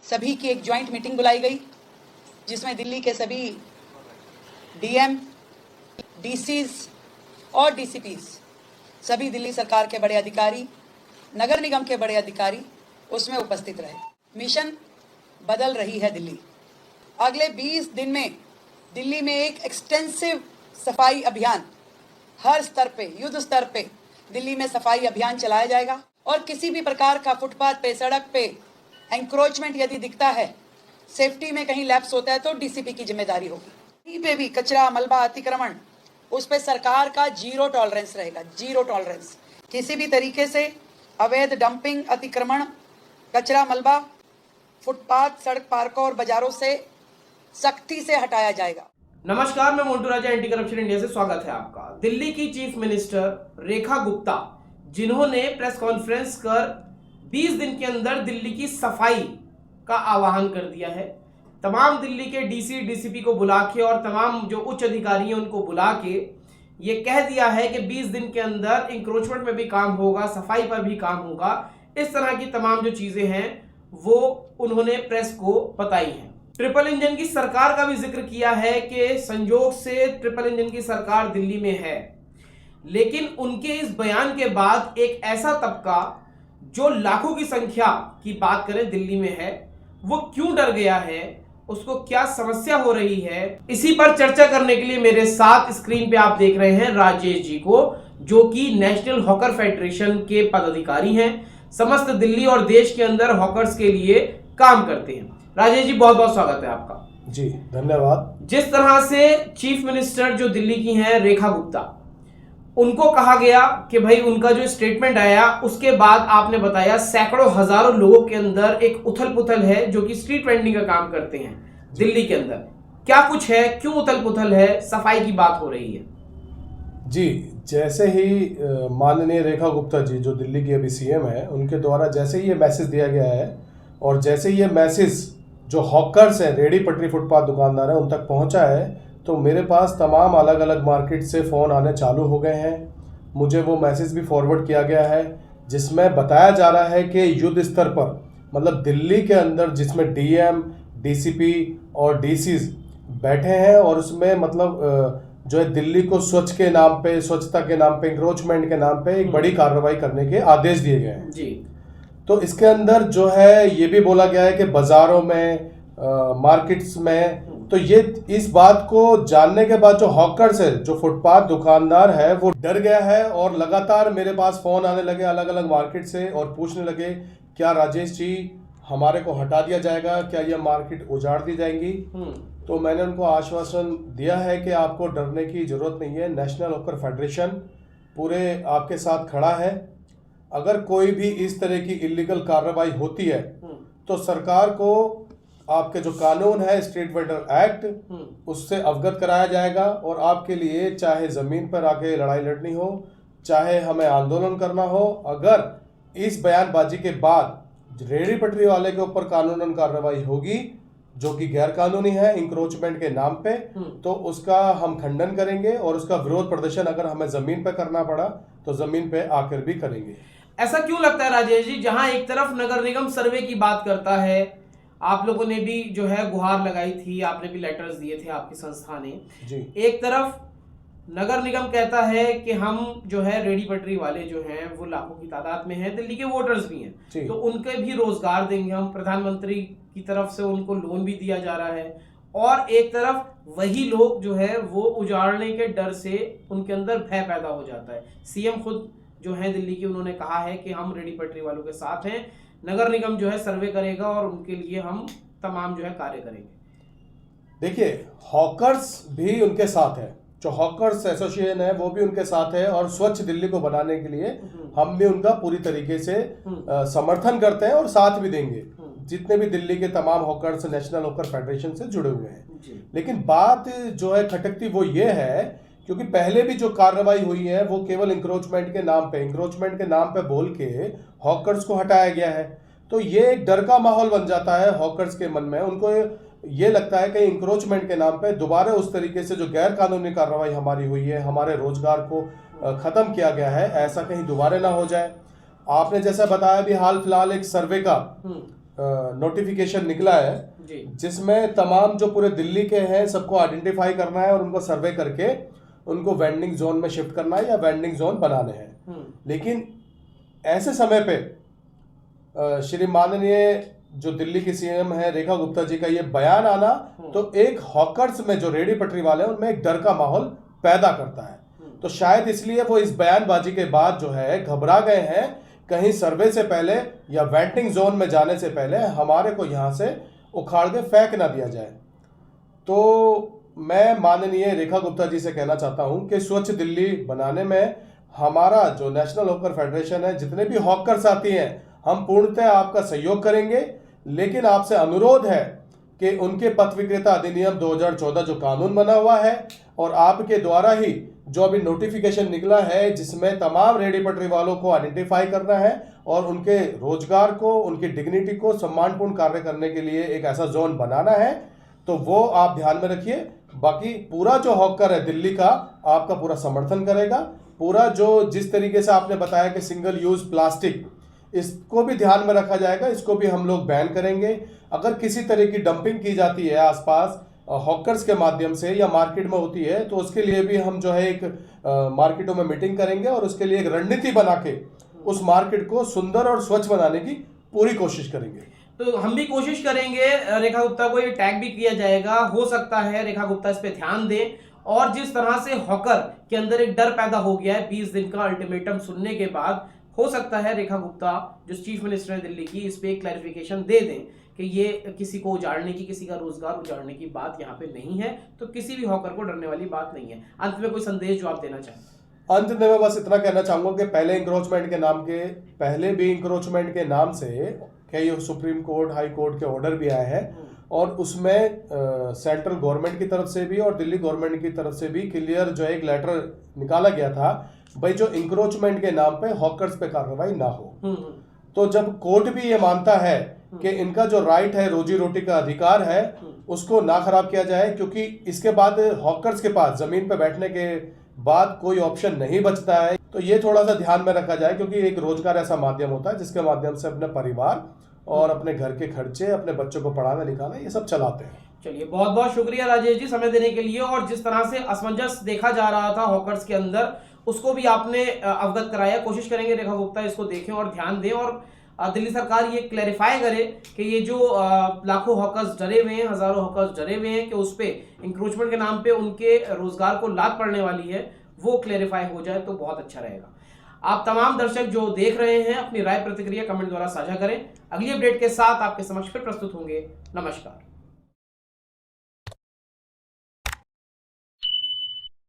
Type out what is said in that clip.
सभी की एक ज्वाइंट मीटिंग बुलाई गई, जिसमें दिल्ली के सभी डीएम, डीसीज और डीसीपीज, सभी दिल्ली सरकार के बड़े अधिकारी, नगर निगम के बड़े अधिकारी उसमें उपस्थित रहे। मिशन बदल रही है दिल्ली। अगले 20 दिन में दिल्ली में एक एक्सटेंसिव सफाई अभियान, हर स्तर पे, युद्ध स्तर पे दिल्ली में सफाई अभियान चलाया जाएगा और किसी भी प्रकार का फुटपाथ पे, सड़क पे एंक्रोचमेंट यदि दिखता है, सेफ्टी में कहीं लैप्स होता है तो डीसीपी की जिम्मेदारी होगी। कहीं पे भी कचरा, मलबा, अतिक्रमण, उस पे सरकार का जीरो टॉलरेंस रहेगा, जीरो टॉलरेंस। किसी भी तरीके से अवैध डंपिंग, अतिक्रमण, कचरा, मलबा फुटपाथ, सड़क, पार्कों और बाजारों से सख्ती से हटाया जाएगा। नमस्कार, मैं मोन्टू राजा, एंटी करप्शन इंडिया से स्वागत है आपका। दिल्ली की चीफ मिनिस्टर रेखा गुप्ता, जिन्होंने प्रेस कॉन्फ्रेंस कर 20 दिन के अंदर दिल्ली की सफाई का आह्वान कर दिया है। तमाम दिल्ली के डीसी, डीसीपी को बुला के और तमाम जो उच्च अधिकारी हैं उनको बुला के ये कह दिया है कि 20 दिन के अंदर इंक्रोचमेंट में भी काम होगा, सफाई पर भी काम होगा। इस तरह की तमाम जो चीजें हैं वो उन्होंने प्रेस को बताई हैं। ट्रिपल इंजन की सरकार का भी जिक्र किया है कि संयोग से ट्रिपल इंजन की सरकार दिल्ली में है, लेकिन उनके इस बयान के बाद एक ऐसा तबका जो लाखों की संख्या की बात करें दिल्ली में है, वो क्यों डर गया है, उसको क्या समस्या हो रही है, इसी पर चर्चा करने के लिए मेरे साथ स्क्रीन पे आप देख रहे हैं राजेश जी को, जो कि नेशनल हॉकर फेडरेशन के पदाधिकारी हैं। समस्त दिल्ली और देश के अंदर हॉकर्स के लिए काम करते हैं। राजेश जी, बहुत बहुत स्वागत है आपका। जी धन्यवाद। जिस तरह से चीफ मिनिस्टर जो दिल्ली की हैं रेखा गुप्ता, उनको कहा गया कि भाई उनका जो स्टेटमेंट आया उसके बाद आपने बताया सैकड़ों हजारों लोगों के अंदर एक उथल पुथल है जो कि स्ट्रीट वेंडिंग का काम करते हैं दिल्ली के अंदर। क्या कुछ है, क्यों उथल पुथल है, सफाई की बात हो रही है? जी, जैसे ही माननीय रेखा गुप्ता जी जो दिल्ली की अभी सीएम है, उनके द्वारा जैसे ही ये मैसेज दिया गया है और जैसे ही ये मैसेज जो हॉकर्स हैं, रेडी पटरी फुटपाथ दुकानदार हैं, उन तक पहुंचा है, तो मेरे पास तमाम अलग अलग मार्केट से फ़ोन आने चालू हो गए हैं। मुझे वो मैसेज भी फॉरवर्ड किया गया है जिसमें बताया जा रहा है कि युद्ध स्तर पर, मतलब दिल्ली के अंदर जिसमें डीएम, डीसीपी और डीसीज बैठे हैं और उसमें मतलब जो है दिल्ली को स्वच्छ के नाम पे, स्वच्छता के नाम पे, इंक्रोचमेंट के नाम पे एक बड़ी कार्रवाई करने के आदेश दिए गए हैं जी। तो इसके अंदर जो है ये भी बोला गया है कि बाजारों में, मार्केट्स में, तो ये इस बात को जानने के बाद जो हॉकर्स है, जो फुटपाथ दुकानदार है, वो डर गया है और लगातार मेरे पास फोन आने लगे अलग अलग मार्केट से और पूछने लगे, क्या राजेश जी हमारे को हटा दिया जाएगा, क्या ये मार्केट उजाड़ दी जाएंगी? तो मैंने उनको आश्वासन दिया है कि आपको डरने की जरूरत नहीं है। नेशनल हॉकर फेडरेशन पूरे आपके साथ खड़ा है। अगर कोई भी इस तरह की इलीगल कार्रवाई होती है तो सरकार को आपके जो कानून है, स्ट्रीट वेंडर एक्ट, उससे अवगत कराया जाएगा और आपके लिए चाहे जमीन पर आके लड़ाई लड़नी हो, चाहे हमें आंदोलन करना हो, अगर इस बयानबाजी के बाद रेडी पटरी वाले के ऊपर कानूनन कार्रवाई होगी जो कि गैर कानूनी है इंक्रोचमेंट के नाम पे, तो उसका हम खंडन करेंगे और उसका विरोध प्रदर्शन अगर हमें जमीन पे करना पड़ा तो जमीन पे आकर भी करेंगे। ऐसा क्यों लगता है राजेश जी, जहां एक तरफ नगर निगम सर्वे की बात करता है, आप लोगों ने भी जो है गुहार लगाई थी, आपने भी लेटर्स दिए थे आपकी संस्था ने जी, एक तरफ नगर निगम कहता है कि हम जो है रेडी पटरी वाले जो हैं वो लाखों की तादाद में हैं, दिल्ली के वोटर्स भी हैं, तो उनके भी रोजगार देंगे हम, प्रधानमंत्री की तरफ से उनको लोन भी दिया जा रहा है, और एक तरफ वही लोग जो है वो उजाड़ने के डर से उनके अंदर भय पैदा हो जाता है। सीएम खुद जो है दिल्ली की, उन्होंने कहा है कि हम रेडी पटरी वालों के साथ हैं, नगर निगम जो है सर्वे करेगा और उनके लिए हम तमाम जो है कार्य करेंगे। देखिए, हॉकर्स भी उनके साथ है, जो हॉकर्स एसोसिएशन है वो भी उनके साथ है और स्वच्छ दिल्ली को बनाने के लिए हम भी उनका पूरी तरीके से समर्थन करते हैं और साथ भी देंगे, जितने भी दिल्ली के तमाम हॉकर्स नेशनल हॉकर फेडरेशन से जुड़े हुए हैं। लेकिन बात जो है खटकती वो ये है, क्योंकि पहले भी जो कार्रवाई हुई है वो केवल इंक्रोचमेंट के नाम पे बोल के हॉकर्स को हटाया गया है, तो ये एक डर का माहौल बन जाता है हॉकर्स के मन में। उनको ये लगता है कि इंक्रोचमेंट के नाम पे दोबारा उस तरीके से जो गैर कानूनी कार्रवाई हमारी हुई है, हमारे रोजगार को खत्म किया गया है, ऐसा कहीं दोबारा ना हो जाए। आपने जैसा बताया भी हाल फिलहाल एक सर्वे का नोटिफिकेशन निकला है जी। जिसमें तमाम जो पूरे दिल्ली के हैं सबको आइडेंटिफाई करना है और उनको सर्वे करके उनको वेंडिंग जोन में शिफ्ट करना है या वेंडिंग जोन बनाने हैं। लेकिन ऐसे समय पे श्री माननीय जो दिल्ली की सीएम है रेखा गुप्ता जी का ये बयान आना तो एक हॉकर्स में जो रेडी पटरी वाले हैं उनमें एक डर का माहौल पैदा करता है। तो शायद इसलिए वो इस बयानबाजी के बाद जो है घबरा गए हैं, कहीं सर्वे से पहले या वेंडिंग जोन में जाने से पहले हमारे को यहाँ से उखाड़ के फेंक ना दिया जाए। तो मैं माननीय रेखा गुप्ता जी से कहना चाहता हूँ कि स्वच्छ दिल्ली बनाने में हमारा जो नेशनल हॉकर फेडरेशन है, जितने भी हॉकर्स आती हैं, हम पूर्णतः आपका सहयोग करेंगे। लेकिन आपसे अनुरोध है कि उनके पथ विक्रेता अधिनियम 2014 जो कानून बना हुआ है और आपके द्वारा ही जो अभी नोटिफिकेशन निकला है जिसमें तमाम रेडी पटरी वालों को आइडेंटिफाई करना है और उनके रोजगार को, उनकी डिग्निटी को सम्मानपूर्ण कार्य करने के लिए एक ऐसा जोन बनाना है, तो वो आप ध्यान में रखिए। बाकी पूरा जो हॉकर है दिल्ली का आपका पूरा समर्थन करेगा। पूरा जो जिस तरीके से आपने बताया कि सिंगल यूज प्लास्टिक, इसको भी ध्यान में रखा जाएगा, इसको भी हम लोग बैन करेंगे। अगर किसी तरह की डंपिंग की जाती है आसपास हॉकर्स के माध्यम से या मार्केट में होती है तो उसके लिए भी हम जो है एक मार्केटों में मीटिंग करेंगे और उसके लिए एक रणनीति बना के उस मार्केट को सुंदर और स्वच्छ बनाने की पूरी कोशिश करेंगे। तो हम भी कोशिश करेंगे, रेखा गुप्ता को ये टैग भी किया जाएगा। हो सकता है रेखा गुप्ता इस पे ध्यान दें। और जिस तरह से हॉकर के अंदर एक डर पैदा हो गया है 20 दिन का अल्टीमेटम सुनने के बाद, हो सकता है रेखा गुप्ता जो चीफ मिनिस्टर है दिल्ली की, इस पे एक क्लैरिफिकेशन दे दें कि ये किसी को उजाड़ने की, किसी का रोजगार उजाड़ने की बात यहाँ पे नहीं है। तो किसी भी हॉकर को डरने वाली बात नहीं है। अंत में कोई संदेश जो आप देना चाहें? अंत में मैं बस इतना कहना चाहूंगा कि पहले भी इंक्रोचमेंट के नाम से कई सुप्रीम कोर्ट, हाई कोर्ट के ऑर्डर भी आए हैं और उसमें सेंट्रल गवर्नमेंट की तरफ से भी और दिल्ली गवर्नमेंट की तरफ से भी क्लियर जो एक लेटर निकाला गया था, भाई जो इंक्रोचमेंट के नाम पे हॉकर्स पे कार्रवाई ना हो। तो जब कोर्ट भी ये मानता है कि इनका जो राइट है, रोजी रोटी का अधिकार है, उसको ना खराब किया जाए, क्योंकि इसके बाद हॉकर्स के पास जमीन पे बैठने के बाद कोई ऑप्शन नहीं बचता है। तो ये थोड़ा सा ध्यान में रखा जाए, क्योंकि एक रोजगार ऐसा माध्यम होता है जिसके माध्यम से अपने परिवार और अपने घर के खर्चे, अपने बच्चों को पढ़ाना लिखाना, ये सब चलाते हैं। चलिए, बहुत बहुत शुक्रिया राजेश जी समय देने के लिए। और जिस तरह से असमंजस देखा जा रहा था हॉकर्स के अंदर, उसको भी आपने अवगत कराया। कोशिश करेंगे रेखा गुप्ता इसको देखें और ध्यान दें और दिल्ली सरकार ये क्लैरिफाई करे कि ये जो लाखों हॉकर्स डरे हुए हैं, हजारों हॉकर्स डरे हुए हैं कि उस पे इंक्रोचमेंट के नाम पे उनके रोजगार को लात पड़ने वाली है, वो क्लैरिफाई हो जाए तो बहुत अच्छा रहेगा। आप तमाम दर्शक जो देख रहे हैं अपनी राय प्रतिक्रिया कमेंट द्वारा साझा करें। अगली अपडेट के साथ आपके समक्ष फिर प्रस्तुत होंगे। नमस्कार।